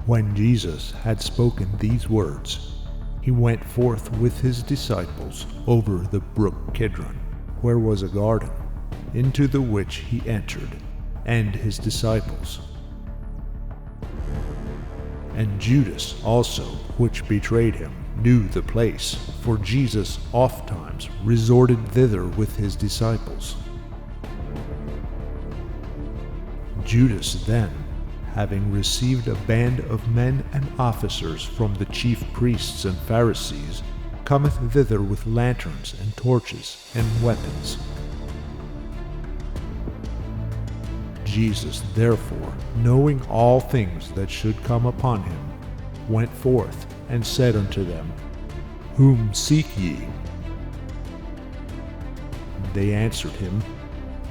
When Jesus had spoken these words, he went forth with his disciples over the brook Kidron, where was a garden, into the which he entered, and his disciples. And Judas also, which betrayed him, knew the place, for Jesus ofttimes resorted thither with his disciples. Judas then, having received a band of men and officers from the chief priests and Pharisees, cometh thither with lanterns and torches and weapons. Jesus therefore, knowing all things that should come upon him, went forth and said unto them, Whom seek ye? They answered him,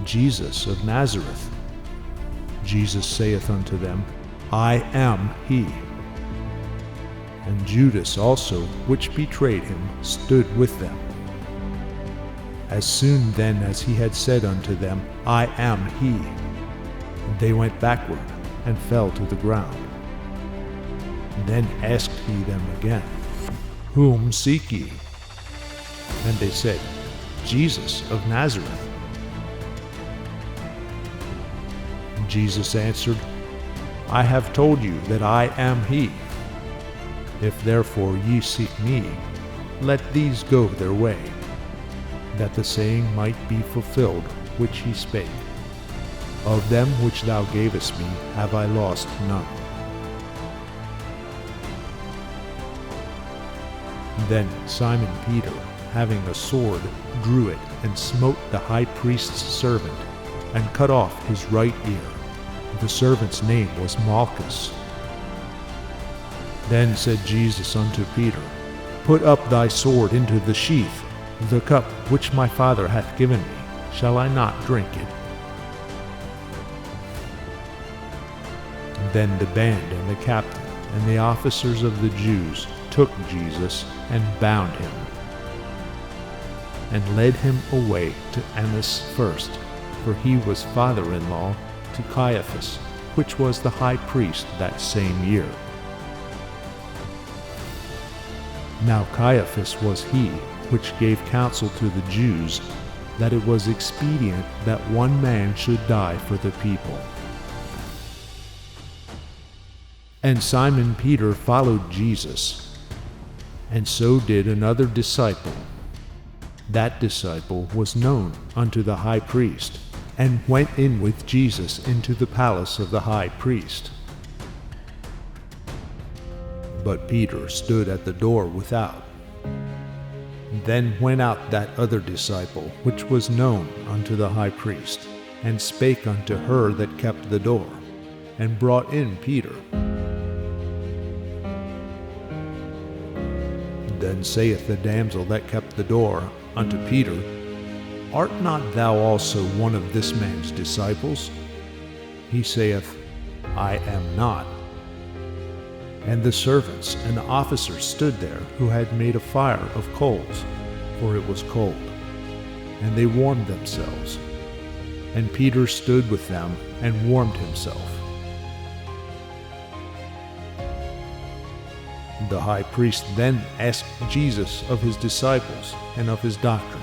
Jesus of Nazareth. Jesus saith unto them, I am he. And Judas also, which betrayed him, stood with them. As soon then as he had said unto them, I am he, they went backward, and fell to the ground. Then asked he them again, Whom seek ye? And they said, Jesus of Nazareth. Jesus answered, I have told you that I am he. If therefore ye seek me, let these go their way, that the saying might be fulfilled which he spake, Of them which thou gavest me have I lost none. Then Simon Peter, having a sword, drew it, and smote the high priest's servant, and cut off his right ear. The servant's name was Malchus. Then said Jesus unto Peter, Put up thy sword into the sheath. The cup which my Father hath given me, shall I not drink it? Then the band and the captain and the officers of the Jews took Jesus and bound him, and led him away to Annas first, for he was father-in-law to Caiaphas, which was the high priest that same year. Now Caiaphas was he which gave counsel to the Jews that it was expedient that one man should die for the people. And Simon Peter followed Jesus, and so did another disciple. That disciple was known unto the high priest, and went in with Jesus into the palace of the high priest. But Peter stood at the door without. Then went out that other disciple, which was known unto the high priest, and spake unto her that kept the door, and brought in Peter. Then saith the damsel that kept the door unto Peter, Art not thou also one of this man's disciples? He saith, I am not. And the servants and the officers stood there, who had made a fire of coals, for it was cold, and they warmed themselves. And Peter stood with them and warmed himself. The high priest then asked Jesus of his disciples and of his doctrine.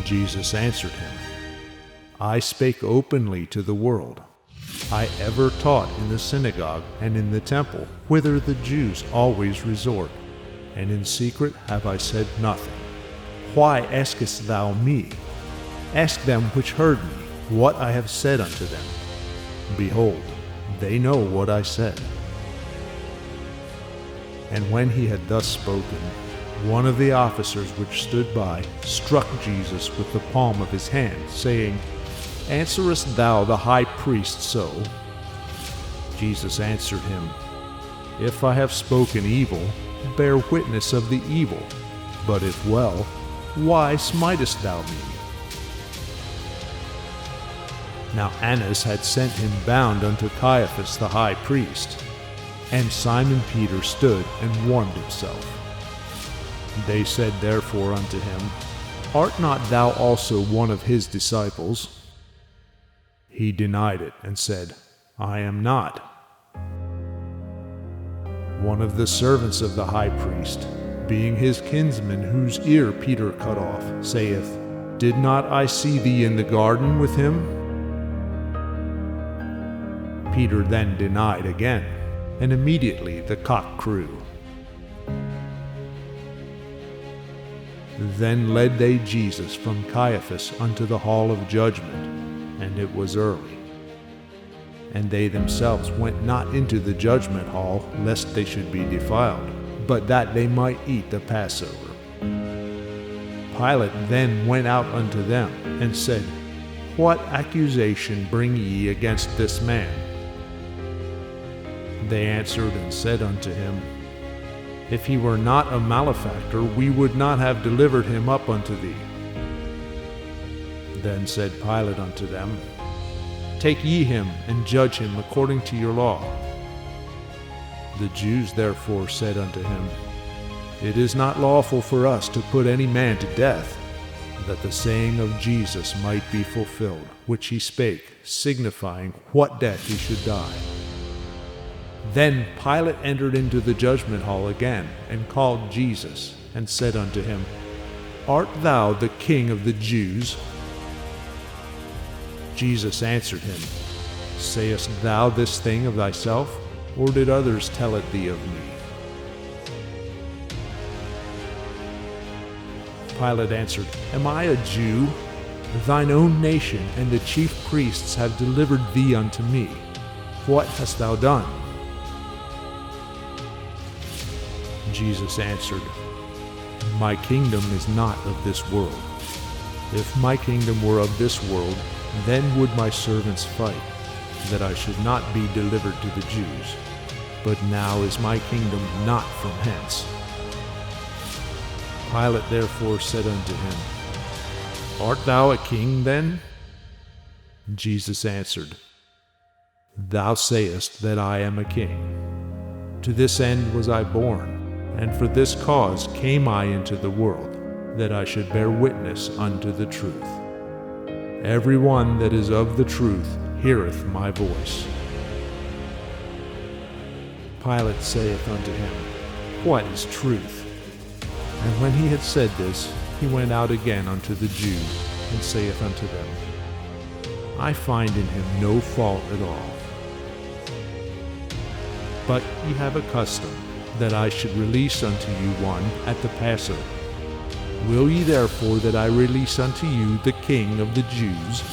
Jesus answered him, I spake openly to the world. I ever taught in the synagogue and in the temple, whither the Jews always resort, and in secret have I said nothing. Why askest thou me? Ask them which heard me, what I have said unto them. Behold, they know what I said. And when he had thus spoken, one of the officers which stood by struck Jesus with the palm of his hand, saying, Answerest thou the high priest so? Jesus answered him, If I have spoken evil, bear witness of the evil. But if well, why smitest thou me? Now Annas had sent him bound unto Caiaphas the high priest. And Simon Peter stood and warmed himself. They said therefore unto him, Art not thou also one of his disciples? He denied it, and said, I am not. One of the servants of the high priest, being his kinsman, whose ear Peter cut off, saith, Did not I see thee in the garden with him? Peter then denied again, and immediately the cock crew. Then led they Jesus from Caiaphas unto the hall of judgment, and it was early. And they themselves went not into the judgment hall, lest they should be defiled, but that they might eat the Passover. Pilate then went out unto them, and said, What accusation bring ye against this man? They answered and said unto him, If he were not a malefactor, we would not have delivered him up unto thee. Then said Pilate unto them, Take ye him, and judge him according to your law. The Jews therefore said unto him, It is not lawful for us to put any man to death, that the saying of Jesus might be fulfilled, which he spake, signifying what death he should die. Then Pilate entered into the judgment hall again, and called Jesus, and said unto him, Art thou the King of the Jews? Jesus answered him, Sayest thou this thing of thyself, or did others tell it thee of me? Pilate answered, Am I a Jew? Thine own nation and the chief priests have delivered thee unto me. What hast thou done? Jesus answered, My kingdom is not of this world. If my kingdom were of this world, then would my servants fight, that I should not be delivered to the Jews. But now is my kingdom not from hence. Pilate therefore said unto him, Art thou a king then? Jesus answered, Thou sayest that I am a king. To this end was I born, and for this cause came I into the world, that I should bear witness unto the truth. Every one that is of the truth heareth my voice. Pilate saith unto him, What is truth? And when he had said this, he went out again unto the Jews, and saith unto them, I find in him no fault at all. But ye have a custom, that I should release unto you one at the Passover. Will ye therefore that I release unto you the King of the Jews?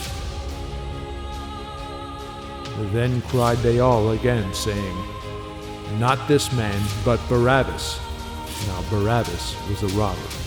Then cried they all again, saying, Not this man, but Barabbas. Now Barabbas was a robber.